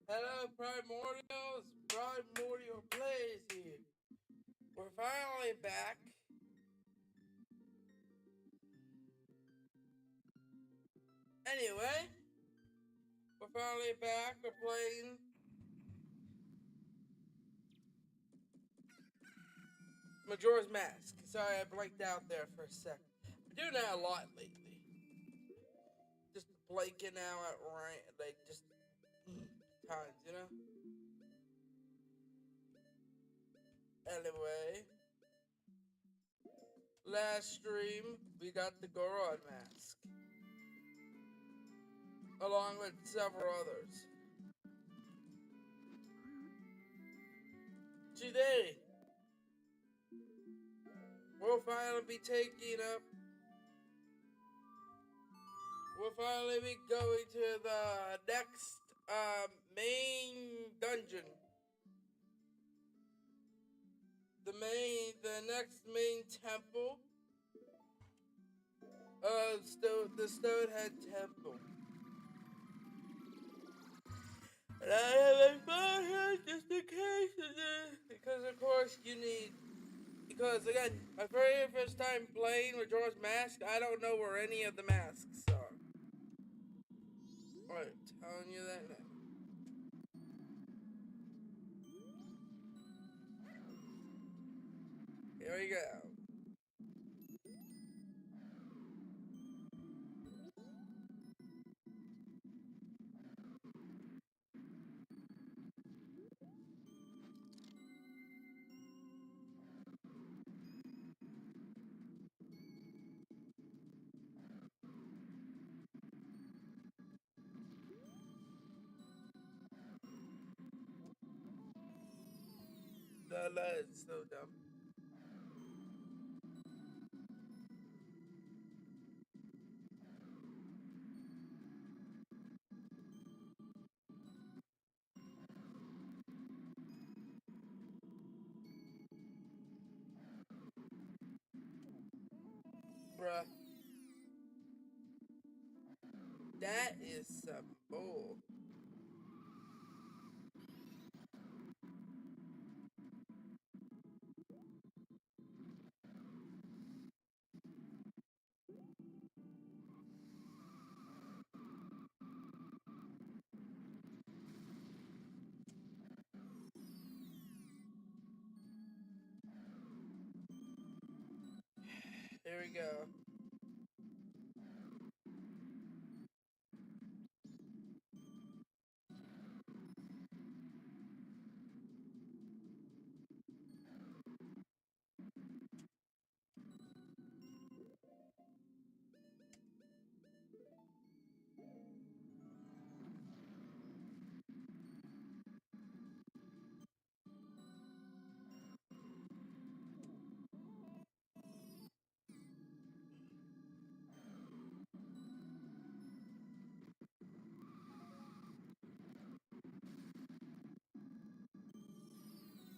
Hello, Primordials! Primordial Plays here. We're finally back. Anyway, we're finally back. We're playing Majora's Mask. Sorry, I blanked out there for a sec. I'm doing that a lot lately. Just blanking out at like just times, you know? Anyway, last stream we got the Goron Mask, along with several others. Today, we'll finally be taking up. We'll finally be going to the next main dungeon. The next main temple of the Stonehead Temple. And I have a phone here just in case of this, because of course you need. Because again, my very first time playing with Majora's Mask, I don't know where any of the masks are. Alright, telling you that now. Here we go. That is so dumb. Bruh. That is some bull. Here we go.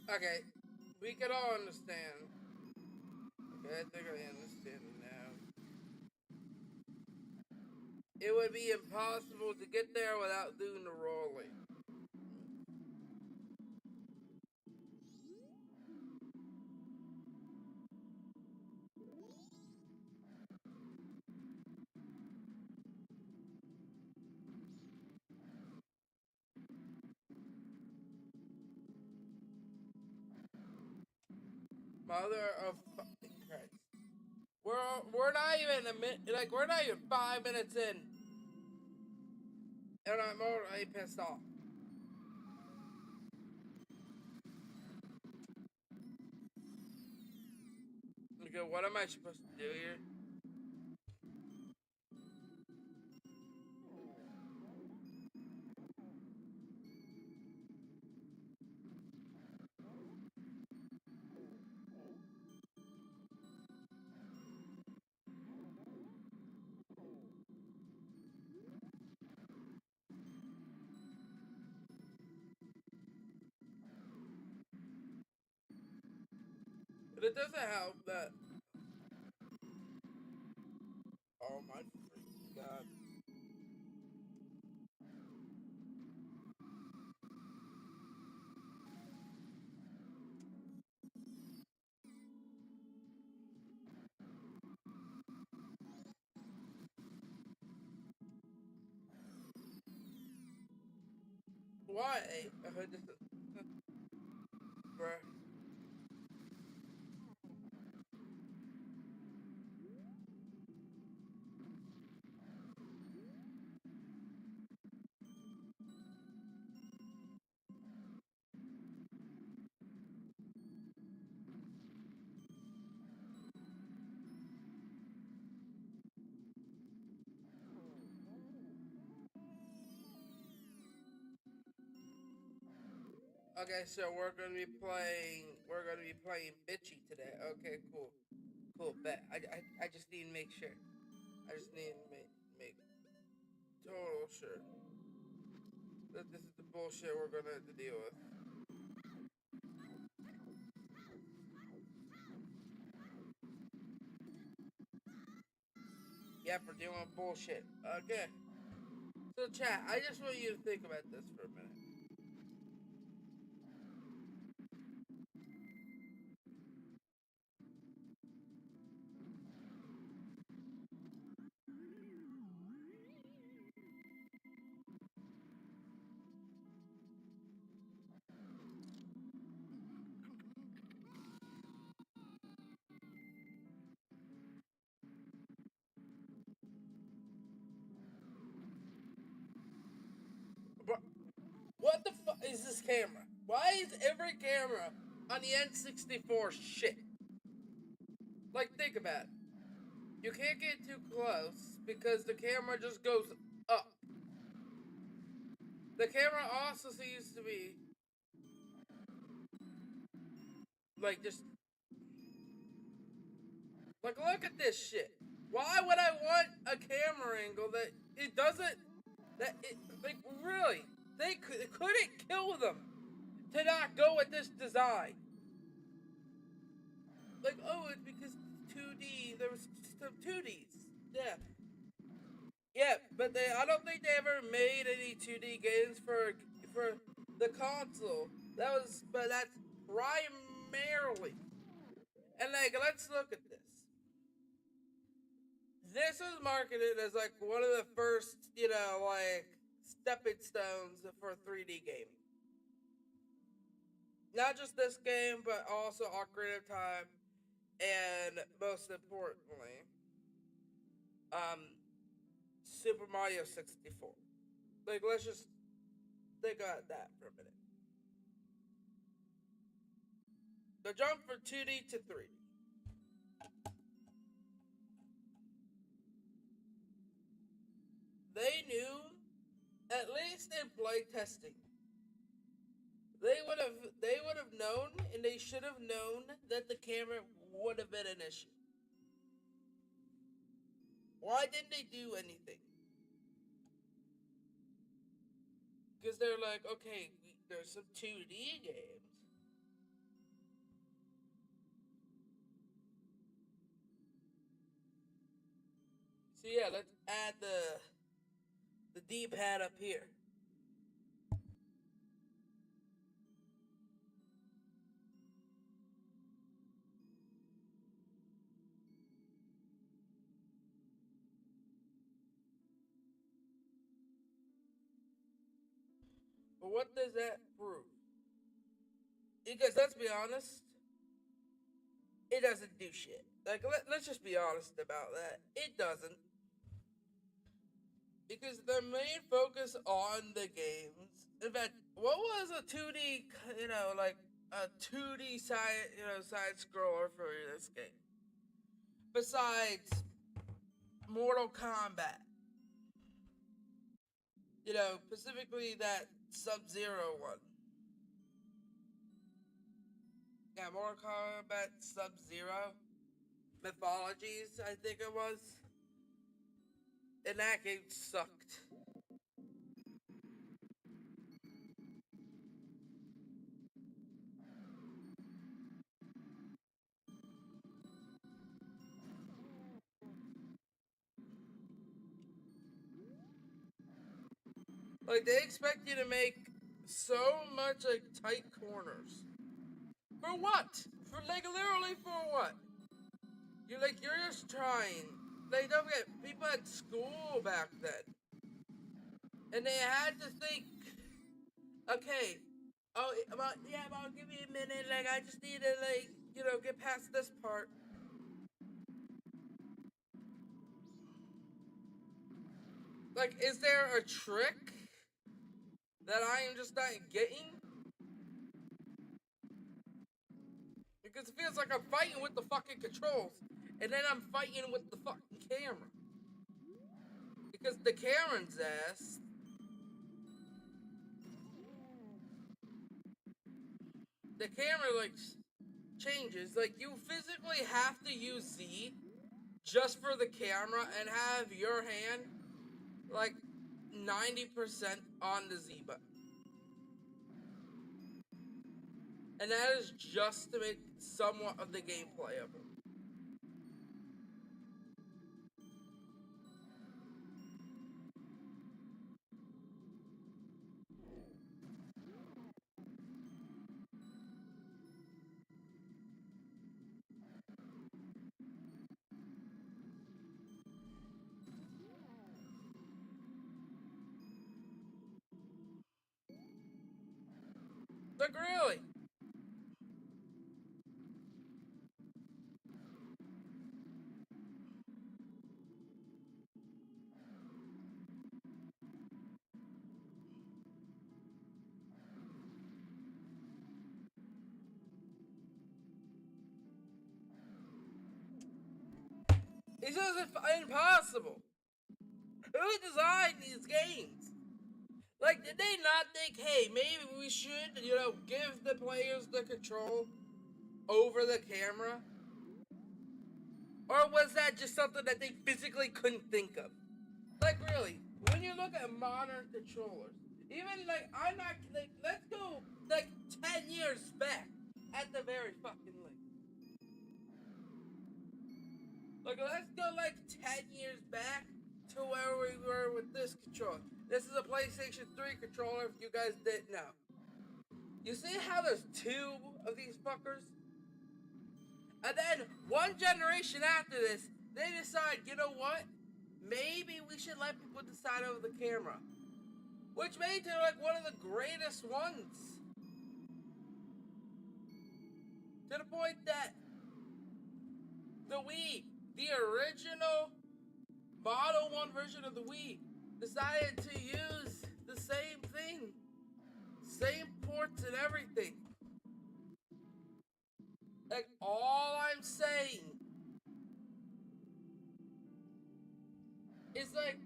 Okay, we can all understand. Okay, I think I understand it now. It would be impossible to get there without doing the rolling. Mother of fucking Christ. We're not even a minute. Like we're not even 5 minutes in, and I'm already pissed off. Okay, what am I supposed to do here? But it doesn't help that. Oh my freaking god. why. Bruh. Okay, so we're gonna be playing bitchy today. Okay, cool, cool. Bet. I just need to make sure. I just need to make total sure that this is the bullshit we're gonna have to deal with. Yep, we're dealing with bullshit. Okay. So chat, I just want you to think about this for a minute. Bro, what the fuck is this camera? Why is every camera on the N64 shit? Like, think about it. You can't get too close because the camera just goes up. The camera also seems to be like just like look at this shit. Why would I want a camera angle that it doesn't that it like really it couldn't kill them to not go with this design. Like oh it's because 2D there was some 2Ds. Yeah. Yeah, but I don't think they ever made any 2D games for the console. But that's primarily. And like, let's look at this. This was marketed as like one of the first, like stepping stones for 3D gaming. Not just this game, but also Ocarina of Time, and most importantly, um, Super Mario 64. Like, let's just think about that for a minute. The jump from 2D to 3D. They knew, at least in play testing, they would have known, and they should have known that the camera would have been an issue. Why didn't they do anything? Because they're like, okay, there's some 2D games. So yeah, let's add the D-pad up here. But what does that prove? Because let's be honest, it doesn't do shit. Like let's just be honest about that. It doesn't. Because the main focus on the games. In fact, what was a 2D, like a 2D side scroller for this game? Besides Mortal Kombat, specifically that Sub-Zero one. Yeah, Mortal Kombat Sub-Zero Mythologies, I think it was. And that game sucked. Like they expect you to make so much like tight corners. For what? For like literally for what? You're just trying. Like don't forget, people at school back then. And they had to think Okay. Oh, give me a minute. Like, I just need to, like, get past this part. Like, is there a trick that I am just not getting? Because it feels like I'm fighting with the fucking controls, and then I'm fighting with the fucking camera. Because the camera's ass. The camera, like, changes. Like, you physically have to use Z just for the camera and have your hand, like, 90% on the Z button. And that is just to make somewhat of the game playable. Like, really? It's just impossible. Who designed these games? Like, did they not think, hey, maybe we should, give the players the control over the camera? Or was that just something that they physically couldn't think of? Like, really, when you look at modern controllers, even, like, I'm not, like, let's go, like, 10 years back at the very fucking least. Like, let's go, like, 10 years back to where we were with this controller. This is a PlayStation 3 controller, if you guys didn't know. You see how there's two of these fuckers? And then one generation after this, they decide, you know what? Maybe we should let people decide over the camera. Which made it like one of the greatest ones. To the point that the Wii, the original Model 1 version of the Wii, decided to use the same thing. Same ports and everything. Like, all I'm saying is, like,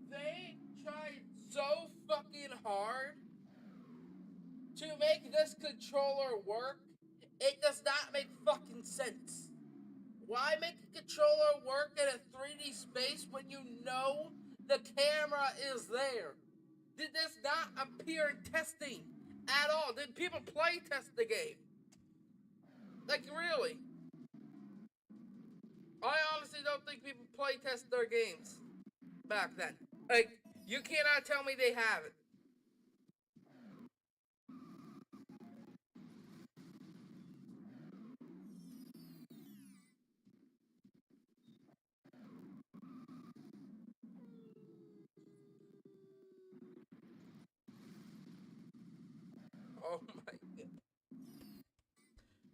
they tried so fucking hard to make this controller work, it does not make fucking sense. Why make a controller work in a 3D space when you know the camera is there? Did this not appear in testing at all? Did people play test the game? Like, really? I honestly don't think people play test their games back then. Like, you cannot tell me they haven't. Oh my god.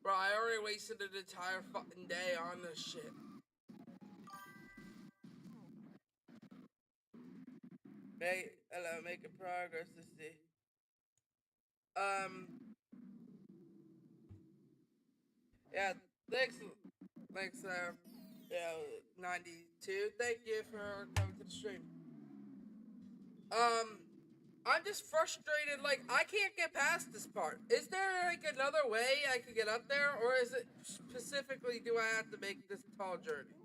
Bro, I already wasted an entire fucking day on this shit. Hello, making progress to see. Um, yeah, thanks, yeah, 92. Thank you for coming to the stream. Um, I'm just frustrated. Like, I can't get past this part. Is there like another way I could get up there, or is it specifically do I have to make this tall journey?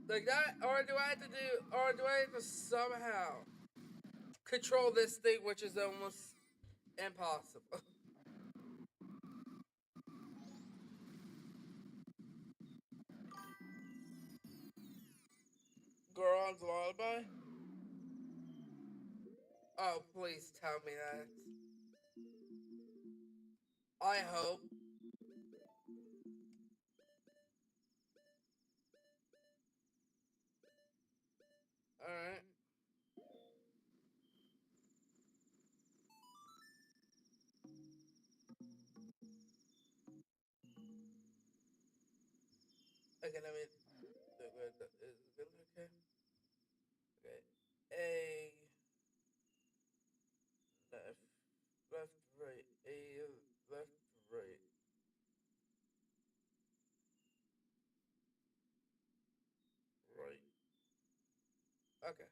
Like that, or do I have to do, or do I have to somehow control this thing, which is almost impossible? Goron's lullaby? Oh, please tell me that. I hope. Alright. Okay, let me. Is it okay? Okay. A left, left, right. A left, right, right. Okay.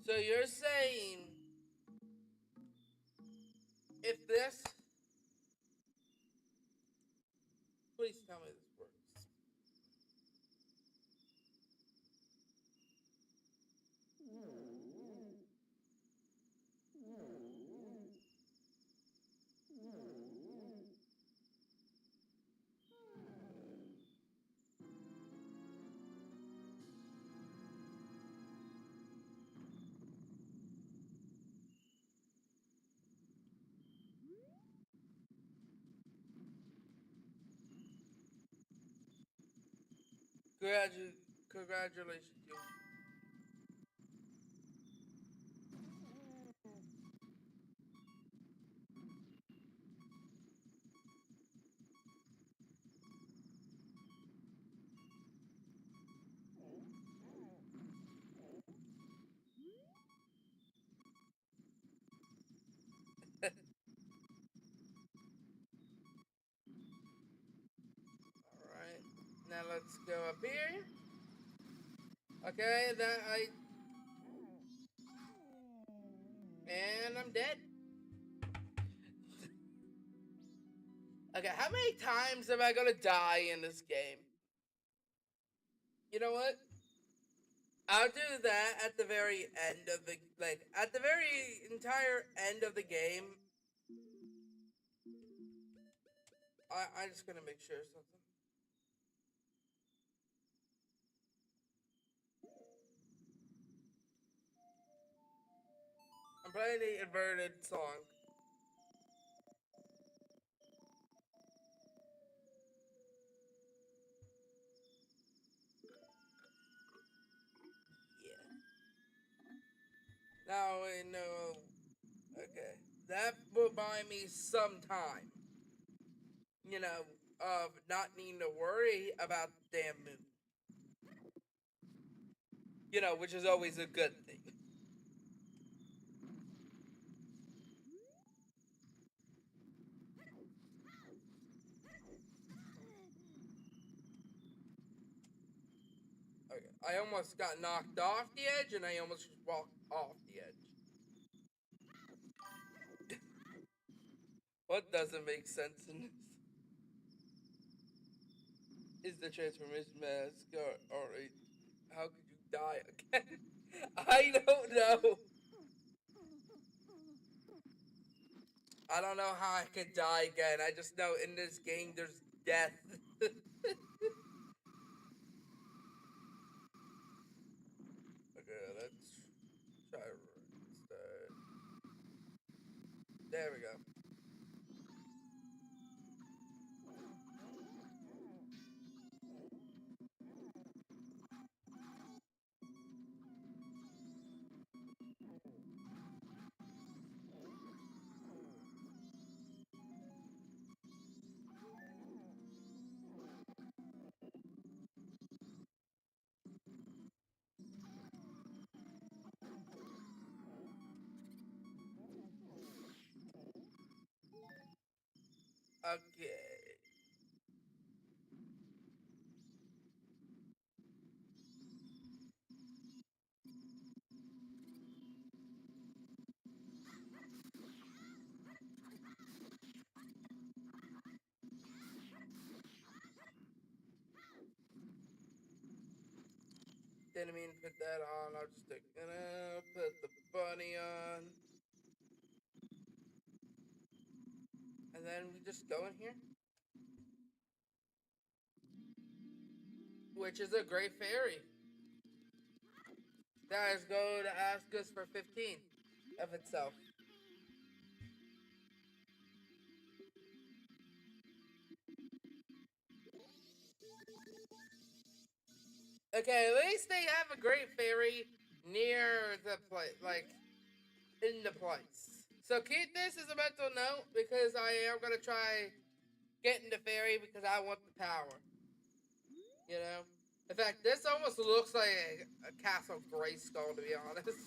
So you're saying if this, please tell me this works. Congratulations, you. All right. Now let's go up here. Okay, that I and I'm dead. Okay, how many times am I gonna die in this game? You know what? I'll do that at the very end of the at the very entire end of the game. I'm just gonna make sure something. I'm playing the inverted song. Yeah. Now I know. Okay, that will buy me some time. You know, of not needing to worry about the damn moon. You know, which is always a good thing. Okay, I almost got knocked off the edge, and I almost just walked off the edge. What doesn't make sense in this is the transformation mask, or how could you die again? I don't know. I don't know how I could die again. I just know in this game there's death. Okay, let's try restart. There we go. Okay. Didn't mean to put that on. I'll just gonna put the bunny on. And then we just go in here. Which is a great fairy. That is going to ask us for 15 of itself. Okay, at least they have a great fairy near the place, like in the place. So keep this as a mental note because I am gonna try getting the fairy because I want the power. You know. In fact, this almost looks like a Castle Grayskull, to be honest.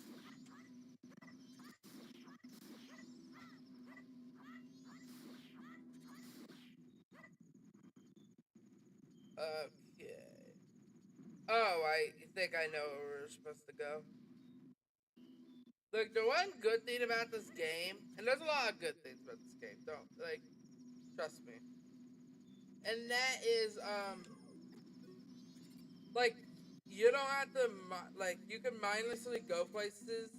Okay. Oh, I think I know where we're supposed to go. Look, the one good thing about this game, and there's a lot of good things about this game, don't, like, trust me. And that is, like, you don't have to, like, you can mindlessly go places